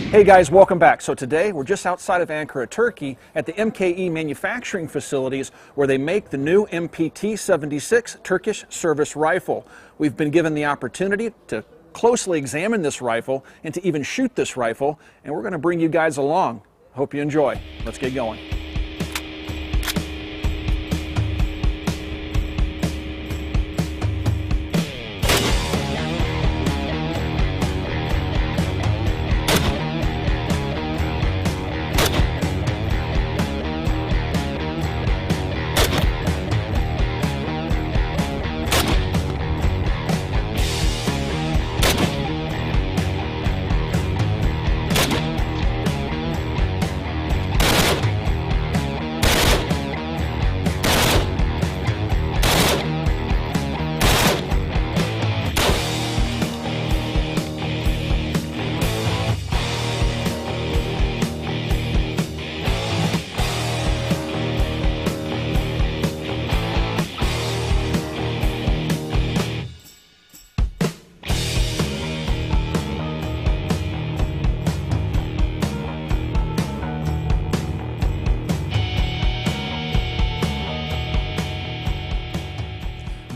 Hey guys, welcome back. So today we're just outside of Ankara, Turkey at the MKE manufacturing facilities where they make the new MPT 76 Turkish service rifle. We've been given the opportunity to closely examine this rifle and to even shoot this rifle, and we're going to bring you guys along. Hope you enjoy. Let's get going.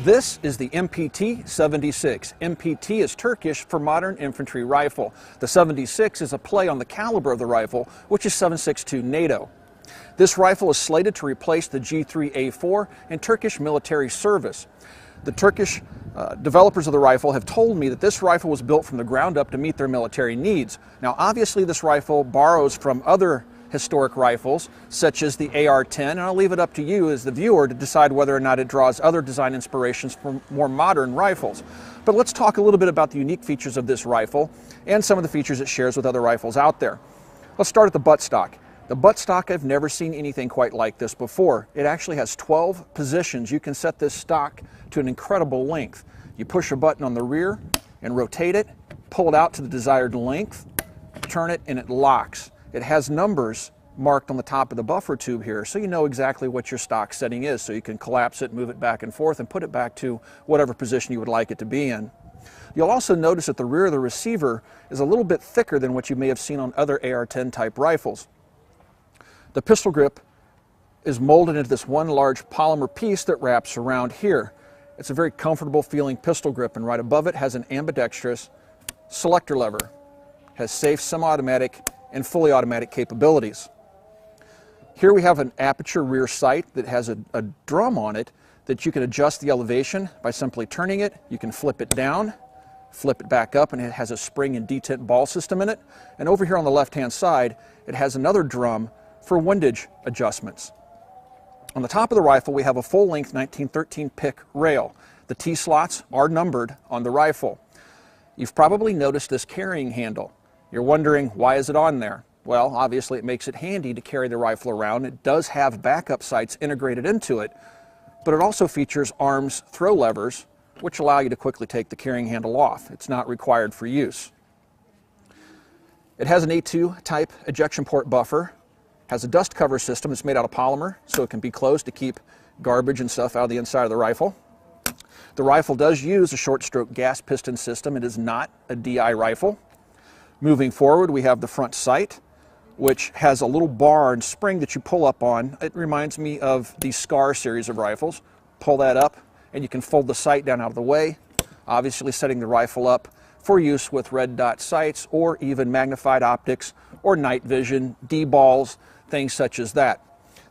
This is the MPT 76. MPT is Turkish for Modern Infantry Rifle. The 76 is a play on the caliber of the rifle, which is 7.62 NATO. This rifle is slated to replace the G3A4 in Turkish military service. The Turkish developers of the rifle have told me that this rifle was built from the ground up to meet their military needs. Now, obviously, this rifle borrows from other historic rifles, such as the AR-10, and I'll leave it up to you as the viewer to decide whether or not it draws other design inspirations from more modern rifles. But let's talk a little bit about the unique features of this rifle and some of the features it shares with other rifles out there. Let's start at the buttstock. The buttstock, I've never seen anything quite like this before. It actually has 12 positions. You can set this stock to an incredible length. You push a button on the rear and rotate it, pull it out to the desired length, turn it, and it locks. It has numbers marked on the top of the buffer tube here, so you know exactly what your stock setting is, so you can collapse it, move it back and forth, and put it back to whatever position you would like it to be in. You'll also notice that the rear of the receiver is a little bit thicker than what you may have seen on other AR-10 type rifles. The pistol grip is molded into this one large polymer piece that wraps around here. It's a very comfortable feeling pistol grip, and right above it has an ambidextrous selector lever. It has safe, semi-automatic, and fully automatic capabilities. Here we have an aperture rear sight that has a drum on it that you can adjust the elevation by simply turning it. You can flip it down, flip it back up, and it has a spring and detent ball system in it. And over here on the left-hand side, it has another drum for windage adjustments. On the top of the rifle, we have a full-length 1913 pick rail. The T-slots are numbered on the rifle. You've probably noticed this carrying handle. You're wondering, why is it on there? Well, obviously it makes it handy to carry the rifle around. It does have backup sights integrated into it, but it also features arms throw levers, which allow you to quickly take the carrying handle off. It's not required for use. It has an A2 type ejection port buffer, has a dust cover system. It's made out of polymer, so it can be closed to keep garbage and stuff out of the inside of the rifle. The rifle does use a short stroke gas piston system. It is not a DI rifle. Moving forward, we have the front sight, which has a little bar and spring that you pull up on. It reminds me of the SCAR series of rifles. Pull that up, and you can fold the sight down out of the way, obviously setting the rifle up for use with red dot sights or even magnified optics or night vision, D-balls, things such as that.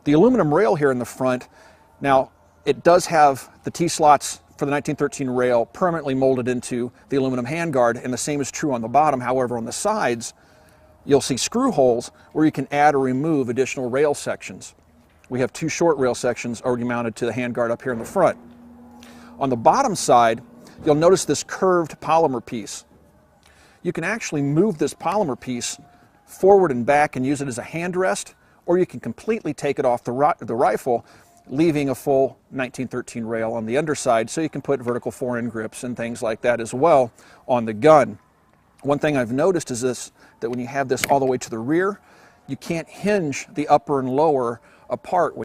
The aluminum rail here in the front, now it does have the T-slots for the 1913 rail permanently molded into the aluminum handguard, and the same is true on the bottom. However, on the sides, you'll see screw holes where you can add or remove additional rail sections. We have two short rail sections already mounted to the handguard up here in the front. On the bottom side, you'll notice this curved polymer piece. You can actually move this polymer piece forward and back and use it as a hand rest, or you can completely take it off the rifle, leaving a full 1913 rail on the underside, so you can put vertical fore-end grips and things like that as well on the gun. One thing I've noticed is that when you have this all the way to the rear, you can't hinge the upper and lower apart.